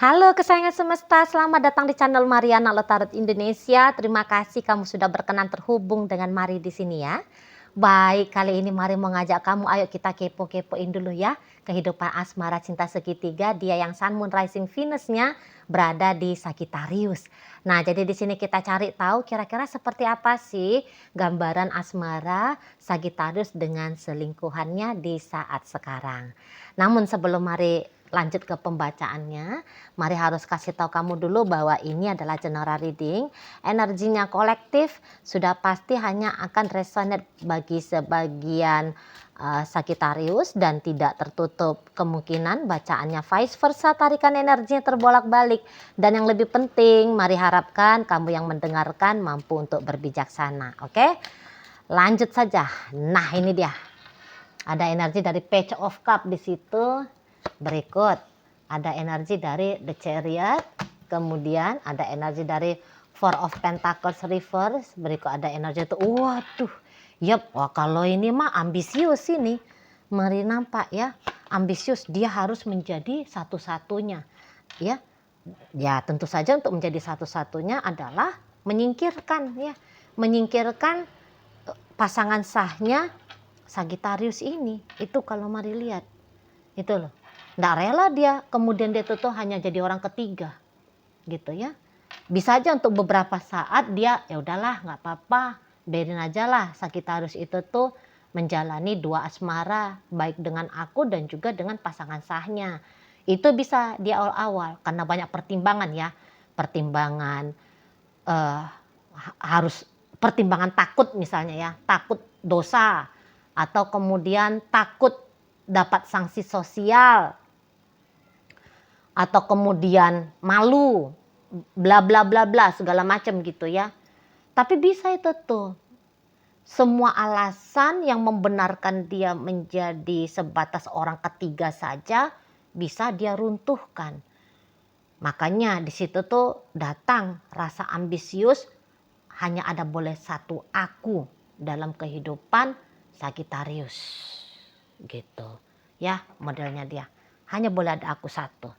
Halo kesayangan semesta, selamat datang di channel Mariana Lotarot Indonesia. Terima kasih kamu sudah berkenan terhubung dengan Mari di sini ya. Baik, kali ini Mari mau ngajak kamu, ayo kita kepo-kepoin dulu ya kehidupan asmara cinta segitiga dia yang Sun Moon Rising Venus-nya berada di Sagittarius. Nah, jadi di sini kita cari tahu kira-kira seperti apa sih gambaran asmara Sagittarius dengan selingkuhannya di saat sekarang. Namun sebelum Mari lanjut ke pembacaannya, Mari harus kasih tahu kamu dulu bahwa ini adalah general reading. Energinya kolektif, sudah pasti hanya akan resonate bagi sebagian Sagittarius dan tidak tertutup kemungkinan bacaannya vice versa, tarikan energinya terbolak-balik. Dan yang lebih penting, Mari harapkan kamu yang mendengarkan mampu untuk berbijaksana. Oke? Lanjut saja. Nah, ini dia. Ada energi dari Page of Cup di situ. Berikut ada energi dari The Chariot, kemudian ada energi dari Four of Pentacles Reverse, berikut ada energi itu. Waduh, wah kalau ini mah ambisius ini. Mari nampak ya, ambisius, dia harus menjadi satu-satunya. Ya, ya tentu saja untuk menjadi satu-satunya adalah menyingkirkan pasangan sahnya Sagittarius ini. Itu kalau Mari lihat, itu loh. Nggak rela dia, kemudian dia tuh hanya jadi orang ketiga gitu ya. Bisa aja untuk beberapa saat dia ya udahlah nggak apa-apa, biarin aja lah Sagittarius itu tuh menjalani dua asmara baik dengan aku dan juga dengan pasangan sahnya. Itu bisa di awal-awal karena banyak pertimbangan ya, pertimbangan harus pertimbangan takut misalnya ya, takut dosa atau kemudian takut dapat sanksi sosial atau kemudian malu, bla bla bla bla segala macam gitu ya. Tapi bisa itu tuh semua alasan yang membenarkan dia menjadi sebatas orang ketiga saja bisa dia runtuhkan. Makanya di situ tuh datang rasa ambisius, hanya ada boleh satu aku dalam kehidupan Sagittarius. Gitu. Ya, modelnya dia. Hanya boleh ada aku satu.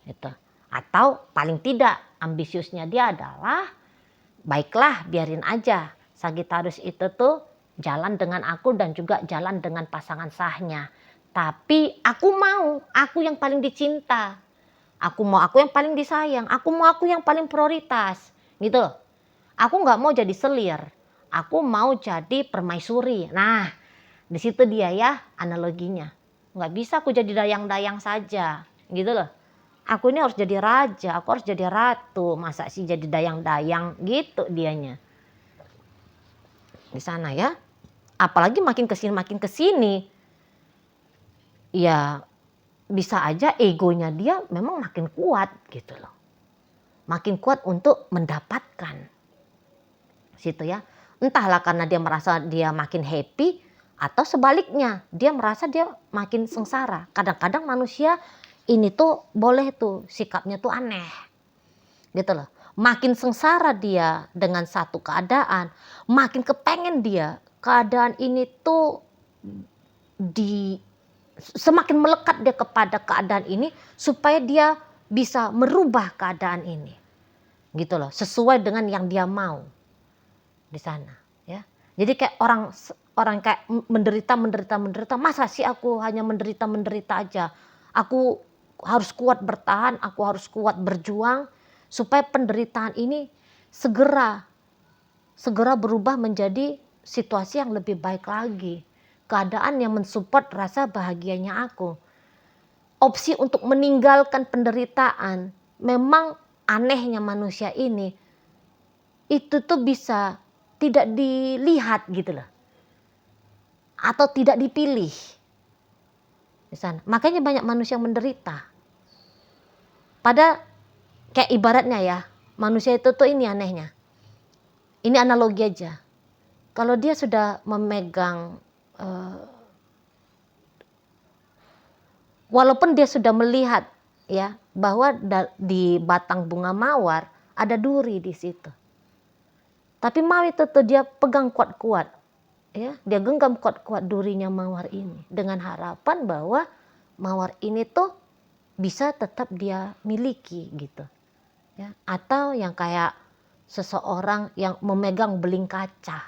Gitu. Atau paling tidak ambisiusnya dia adalah baiklah biarin aja Sagittarius itu tuh jalan dengan aku dan juga jalan dengan pasangan sahnya. Tapi aku mau aku yang paling dicinta. Aku mau aku yang paling disayang. Aku mau aku yang paling prioritas. Gitu. Aku nggak mau jadi selir. Aku mau jadi permaisuri. Nah, di situ dia ya analoginya. Nggak bisa aku jadi dayang-dayang saja. Gitu loh. Aku ini harus jadi raja, aku harus jadi ratu. Masa sih jadi dayang-dayang gitu dianya. Di sana ya. Apalagi makin kesini. Ya bisa aja egonya dia memang makin kuat gitu loh. Makin kuat untuk mendapatkan. Situ ya. Entahlah karena dia merasa dia makin happy atau sebaliknya dia merasa dia makin sengsara. Kadang-kadang manusia ini tuh boleh tuh sikapnya tuh aneh gitu loh. Makin sengsara dia dengan satu keadaan, makin kepengen dia keadaan ini tuh semakin melekat dia kepada keadaan ini supaya dia bisa merubah keadaan ini gitu loh, sesuai dengan yang dia mau di sana ya. Jadi kayak orang kayak menderita, masa sih aku hanya menderita aja. Aku harus kuat bertahan, aku harus kuat berjuang supaya penderitaan ini segera berubah menjadi situasi yang lebih baik lagi. Keadaan yang mensupport rasa bahagianya aku. Opsi untuk meninggalkan penderitaan, memang anehnya manusia ini, itu tuh bisa tidak dilihat gitu loh. Atau tidak dipilih. Di sana. Makanya banyak manusia yang menderita. Pada kayak ibaratnya ya, manusia itu tuh ini anehnya. Ini analogi aja. Kalau dia sudah memegang, walaupun dia sudah melihat ya bahwa di batang bunga mawar ada duri di situ. Tapi mau itu tuh dia pegang kuat-kuat. Ya, dia genggam kuat-kuat durinya mawar ini dengan harapan bahwa mawar ini tuh bisa tetap dia miliki gitu ya. Atau yang kayak seseorang yang memegang beling kaca.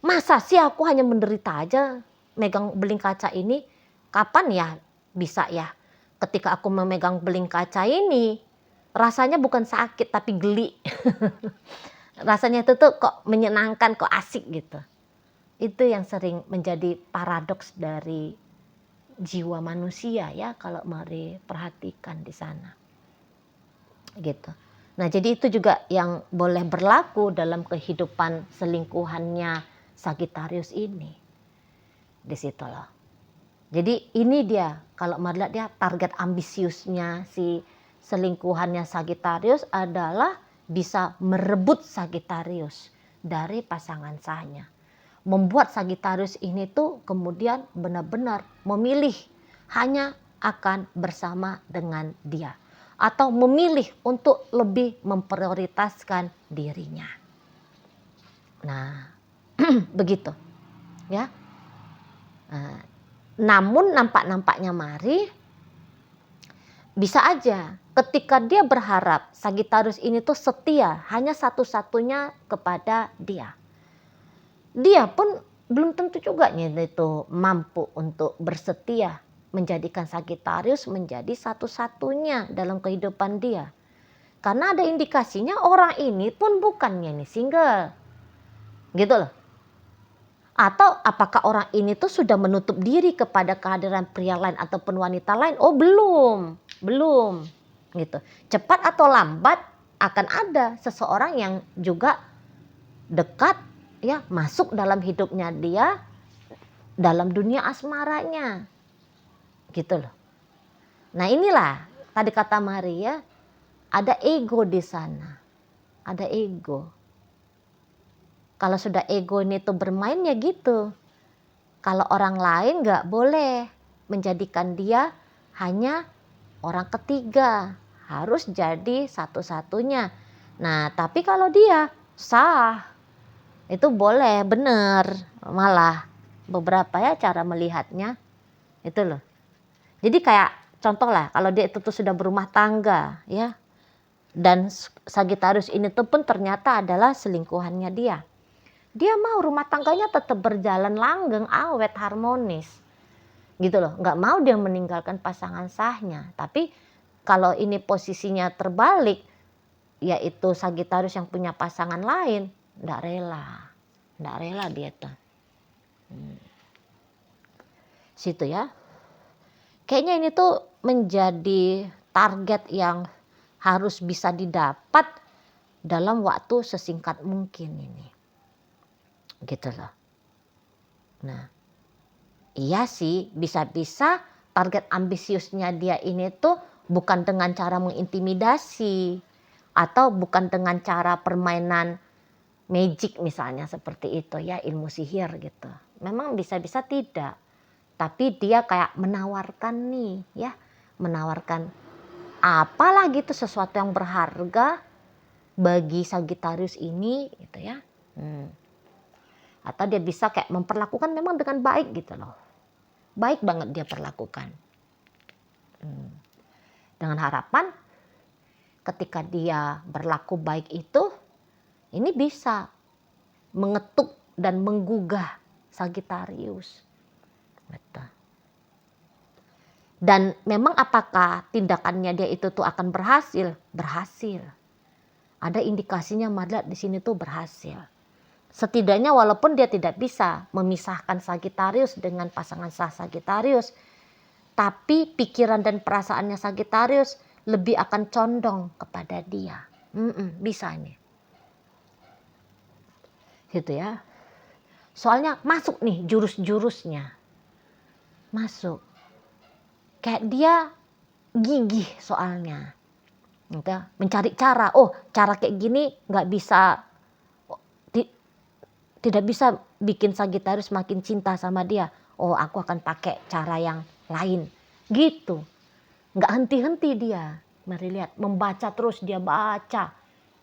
Masa sih aku hanya menderita aja megang beling kaca ini? Kapan ya bisa ya? Ketika aku memegang beling kaca ini, rasanya bukan sakit tapi geli. Rasanya itu tuh kok menyenangkan, kok asik gitu. Itu yang sering menjadi paradoks dari jiwa manusia ya, kalau mari perhatikan di sana. Gitu. Nah, jadi itu juga yang boleh berlaku dalam kehidupan selingkuhannya Sagittarius ini. Di situ loh. Jadi ini dia, kalau mari lihat dia target ambisiusnya si selingkuhannya Sagittarius adalah bisa merebut Sagittarius dari pasangan sahnya. Membuat Sagittarius ini tuh kemudian benar-benar memilih hanya akan bersama dengan dia. Atau memilih untuk lebih memprioritaskan dirinya. Nah, begitu ya. Namun nampak-nampaknya mari bisa aja ketika dia berharap Sagittarius ini tuh setia hanya satu-satunya kepada dia. Dia pun belum tentu juga itu mampu untuk bersetia menjadikan Sagittarius menjadi satu-satunya dalam kehidupan dia. Karena ada indikasinya orang ini pun bukannya nih single. Gitu loh. Atau apakah orang ini tuh sudah menutup diri kepada kehadiran pria lain ataupun wanita lain? Oh belum. Gitu. Cepat atau lambat akan ada seseorang yang juga dekat ya masuk dalam hidupnya dia dalam dunia asmaranya. Gitu loh. Nah inilah tadi kata Maria, ada ego di sana. Ada ego. Kalau sudah ego ini tuh bermain ya gitu. Kalau orang lain gak boleh menjadikan dia hanya orang ketiga. Harus jadi satu-satunya. Nah tapi kalau dia sah, itu boleh, bener. Malah beberapa ya cara melihatnya. Itu loh. Jadi kayak contoh lah, kalau dia itu tuh sudah berumah tangga ya. Dan Sagittarius ini tuh pun ternyata adalah selingkuhannya dia. Dia mau rumah tangganya tetap berjalan langgeng, awet, harmonis. Gitu loh, nggak mau dia meninggalkan pasangan sahnya. Tapi kalau ini posisinya terbalik, yaitu Sagittarius yang punya pasangan lain, nggak rela dia tuh. Situ ya. Kayaknya ini tuh menjadi target yang harus bisa didapat dalam waktu sesingkat mungkin ini. Gitu loh. Nah, iya sih, bisa-bisa target ambisiusnya dia ini tuh bukan dengan cara mengintimidasi atau bukan dengan cara permainan magic misalnya seperti itu ya, ilmu sihir gitu. Memang bisa-bisa tidak. Tapi dia kayak menawarkan nih ya, menawarkan apalah gitu sesuatu yang berharga bagi Sagittarius ini gitu ya. Atau dia bisa kayak memperlakukan memang dengan baik gitu loh. Baik banget dia perlakukan. Dengan harapan ketika dia berlaku baik itu, ini bisa mengetuk dan menggugah Sagittarius. Betul. Dan memang apakah tindakannya dia itu tuh akan berhasil? Berhasil. Ada indikasinya Madlat di sini tuh berhasil. Setidaknya walaupun dia tidak bisa memisahkan Sagittarius dengan pasangan sah Sagittarius, tapi pikiran dan perasaannya Sagittarius lebih akan condong kepada dia. Bisa ini. Gitu ya. Soalnya masuk nih jurus-jurusnya. Masuk. Kayak dia gigih soalnya. Gitu, mencari cara. Oh, cara kayak gini nggak bisa, tidak bisa bikin Sagittarius makin cinta sama dia. Oh, aku akan pakai cara yang lain. Gitu. Nggak henti-henti dia. Mari lihat, membaca terus, dia baca.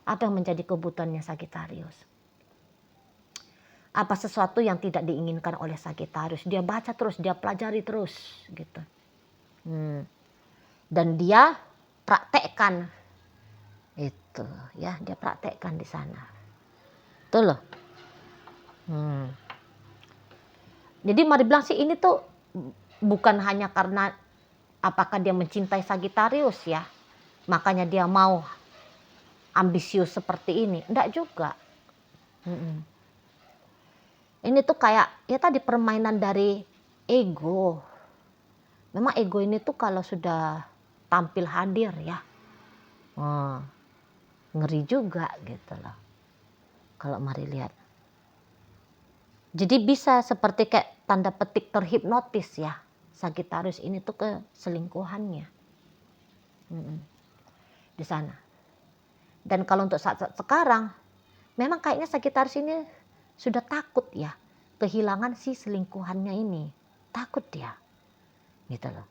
Apa yang menjadi kebutuhannya Sagittarius? Apa sesuatu yang tidak diinginkan oleh Sagittarius? Dia baca terus, dia pelajari terus. Gitu. dan dia praktekkan itu ya, dia praktekkan di sana. Tuh loh. Jadi mari bilang sih ini tuh bukan hanya karena apakah dia mencintai Sagittarius ya, makanya dia mau ambisius seperti ini. Enggak juga. Ini tuh kayak ya tadi permainan dari ego. Memang ego ini tuh kalau sudah tampil hadir ya, ngeri juga gitu loh. Kalau mari lihat. Jadi bisa seperti kayak tanda petik terhipnotis ya. Sagittarius ini tuh ke selingkuhannya. Di sana. Dan kalau untuk saat sekarang, memang kayaknya Sagittarius ini sudah takut ya kehilangan si selingkuhannya ini. Takut dia. Gitu loh.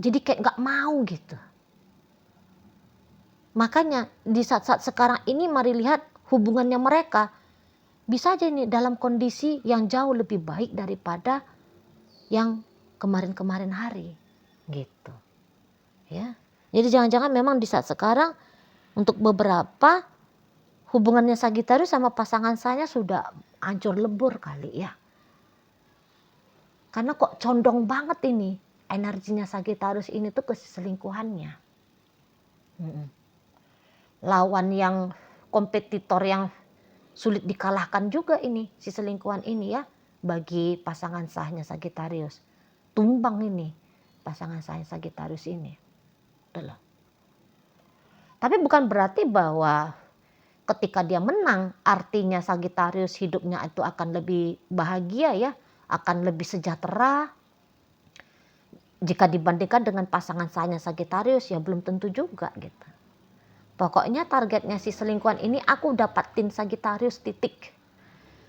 Jadi kayak gak mau gitu. Makanya di saat-saat sekarang ini mari lihat hubungannya mereka. Bisa aja nih dalam kondisi yang jauh lebih baik daripada yang kemarin-kemarin hari. Gitu. Ya. Jadi jangan-jangan memang di saat sekarang untuk beberapa hubungannya Sagittarius sama pasangan saya sudah hancur lebur kali ya. Karena kok condong banget ini energinya Sagittarius ini tuh ke selingkuhannya. Lawan yang kompetitor yang sulit dikalahkan juga ini si selingkuhan ini ya bagi pasangan sahnya Sagittarius. Tumbang ini pasangan sahnya Sagittarius ini. Itulah. Tapi bukan berarti bahwa ketika dia menang artinya Sagittarius hidupnya itu akan lebih bahagia ya, akan lebih sejahtera. Jika dibandingkan dengan pasangan sahnya Sagittarius ya belum tentu juga gitu. Pokoknya targetnya si selingkuhan ini aku dapatin Sagittarius titik.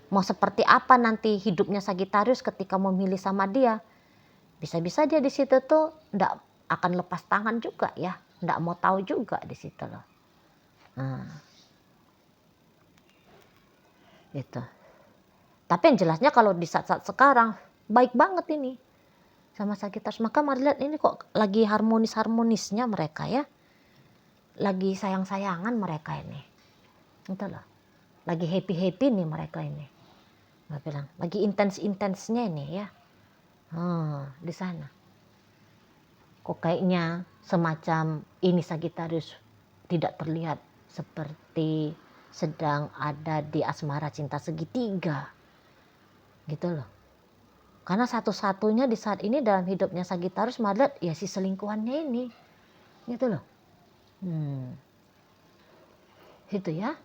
Mau seperti apa nanti hidupnya Sagittarius ketika memilih sama dia. Bisa-bisa dia di situ tuh ndak akan lepas tangan juga ya. Ndak mau tahu juga di situ loh. Gitu. Tapi yang jelasnya kalau di saat-saat sekarang baik banget ini sama Sagittarius. Maka mari lihat ini kok lagi harmonis-harmonisnya mereka ya. Lagi sayang-sayangan mereka ini. Gitu loh. Lagi happy-happy nih mereka ini. Gak bilang, lagi intens-intensnya ini ya. Di sana. Kok kayaknya semacam ini Sagittarius tidak terlihat seperti sedang ada di asmara cinta segitiga. Gitu loh. Karena satu-satunya di saat ini dalam hidupnya Sagittarius Maret ya si selingkuhannya ini. Gitu loh. Itu ya.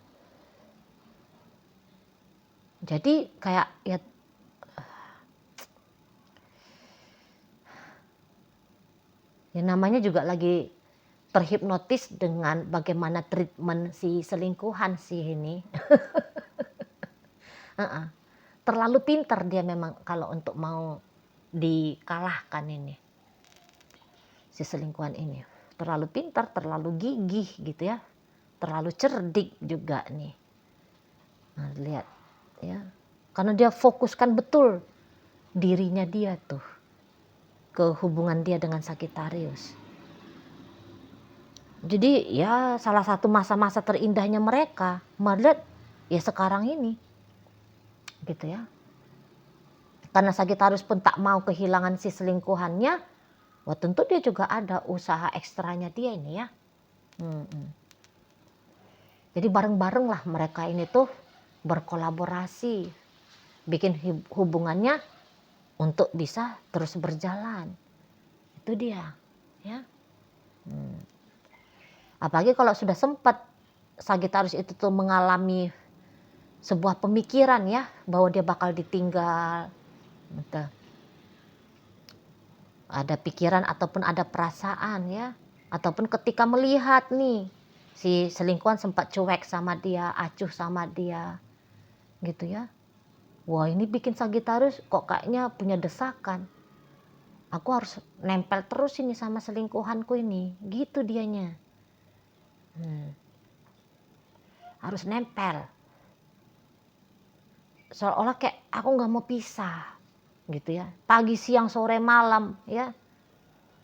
Jadi kayak ya namanya juga lagi terhipnotis dengan bagaimana treatment si selingkuhan sih ini. Terlalu pintar dia memang kalau untuk mau dikalahkan ini. Si selingkuhan ini. Terlalu pintar, terlalu gigih gitu ya. Terlalu cerdik juga nih. Nah, lihat ya. Karena dia fokuskan betul dirinya dia tuh ke hubungan dia dengan Sagittarius. Jadi ya salah satu masa-masa terindahnya mereka Maret ya sekarang ini. Gitu ya. Karena Sagittarius pun tak mau kehilangan si selingkuhannya, wah tentu dia juga ada usaha ekstranya dia ini ya. Jadi bareng-bareng lah mereka ini tuh berkolaborasi, bikin hubungannya untuk bisa terus berjalan. Itu dia, ya. Apalagi kalau sudah sempat Sagittarius itu tuh mengalami sebuah pemikiran ya bahwa dia bakal ditinggal. Gitu. Ada pikiran ataupun ada perasaan ya, ataupun ketika melihat nih si selingkuhan sempat cuek sama dia, acuh sama dia, gitu ya. Wah ini bikin Sagittarius kok kayaknya punya desakan. Aku harus nempel terus ini sama selingkuhanku ini, gitu dianya. Harus nempel. Seolah-olah kayak aku nggak mau pisah, gitu ya. Pagi, siang, sore, malam ya.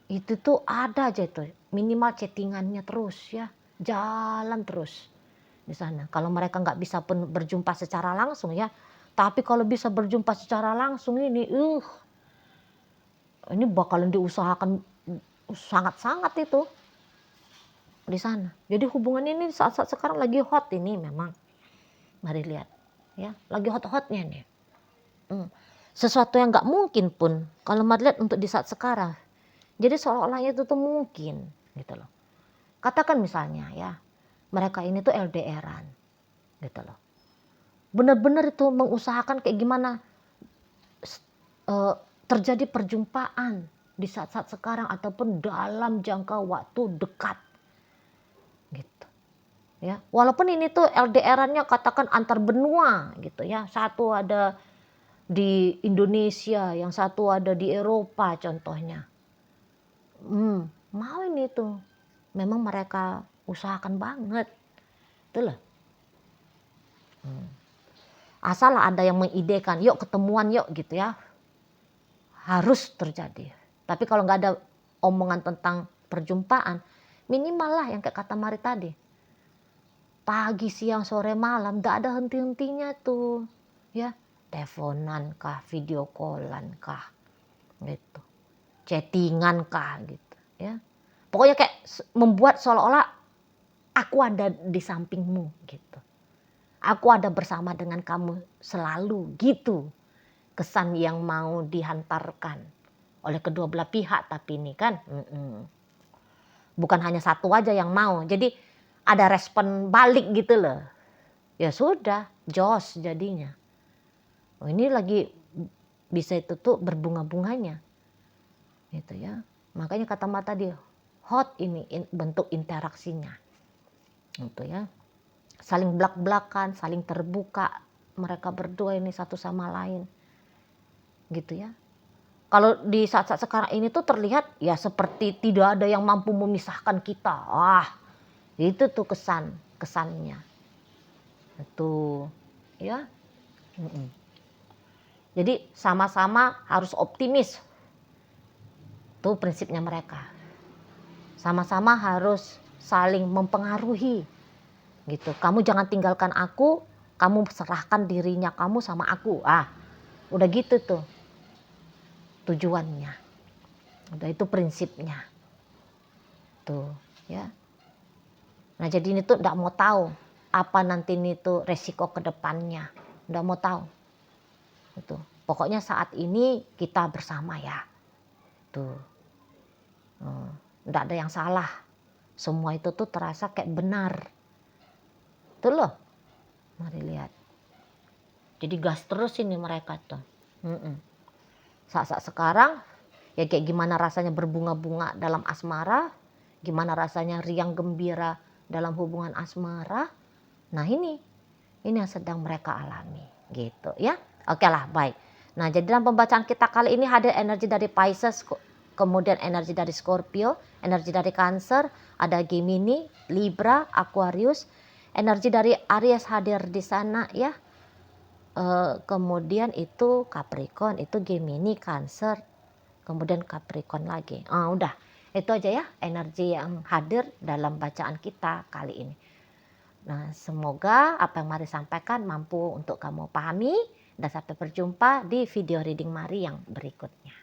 Itu tuh ada aja itu, minimal chattingannya terus ya, jalan terus di sana. Kalau mereka nggak bisa pun berjumpa secara langsung ya, tapi kalau bisa berjumpa secara langsung ini bakalan diusahakan sangat-sangat itu di sana. Jadi hubungan ini saat-saat sekarang lagi hot ini memang. Mari lihat ya, lagi hot-hotnya nih. Sesuatu yang nggak mungkin pun kalau mari lihat untuk di saat sekarang. Jadi seolah-olah itu tuh mungkin gitu loh. Katakan misalnya ya, mereka ini tuh LDRan gitu loh. Benar-benar itu mengusahakan kayak gimana terjadi perjumpaan di saat-saat sekarang ataupun dalam jangka waktu dekat gitu ya. Walaupun ini tuh LDRannya katakan antar benua gitu ya, satu ada di Indonesia, yang satu ada di Eropa contohnya. Mau ini tuh memang mereka usahakan banget itulah. Asal ada yang mengidekan, yuk ketemuan yuk gitu ya, harus terjadi. Tapi kalau nggak ada omongan tentang perjumpaan, minimal lah yang kayak kata Mari tadi, pagi, siang, sore, malam, nggak ada henti-hentinya tuh ya, teleponan kah, video callan kah gitu, chattingan kah gitu ya, pokoknya kayak membuat seolah-olah aku ada di sampingmu gitu, aku ada bersama dengan kamu selalu gitu, kesan yang mau dihantarkan oleh kedua belah pihak. Tapi ini kan bukan hanya satu aja yang mau, jadi ada respon balik gitu loh. Ya sudah, jos jadinya. Oh, ini lagi bisa itu tuh berbunga-bunganya gitu ya. Makanya kata mata dia hot ini bentuk interaksinya gitu ya, saling belak-belakan, saling terbuka mereka berdua ini satu sama lain gitu ya. Kalau di saat-saat sekarang ini tuh terlihat ya seperti tidak ada yang mampu memisahkan kita. Itu tuh kesannya itu ya. Jadi sama-sama harus optimis, tuh prinsipnya mereka. Sama-sama harus saling mempengaruhi gitu. Kamu jangan tinggalkan aku, kamu serahkan dirinya kamu sama aku. Udah gitu tuh tujuannya, udah itu prinsipnya tuh ya. Nah jadi ini tuh nggak mau tahu apa nanti ini tuh resiko kedepannya, nggak mau tahu itu. Pokoknya saat ini kita bersama ya tuh, nggak ada yang salah, semua itu tuh terasa kayak benar tuh loh. Mari lihat, jadi gas terus ini mereka tuh. Saat-saat sekarang ya kayak gimana rasanya berbunga-bunga dalam asmara, gimana rasanya riang gembira dalam hubungan asmara. Nah ini yang sedang mereka alami gitu ya. Oke lah, baik. Nah jadi dalam pembacaan kita kali ini hadir energi dari Pisces, kemudian energi dari Scorpio, energi dari Cancer, ada Gemini, Libra, Aquarius, energi dari Aries hadir di sana ya. Kemudian itu Capricorn, itu Gemini, Cancer, kemudian Capricorn lagi. Udah, itu aja ya energi yang hadir dalam bacaan kita kali ini. Nah, semoga apa yang Mari sampaikan mampu untuk kamu pahami, dan sampai berjumpa di video reading Mari yang berikutnya.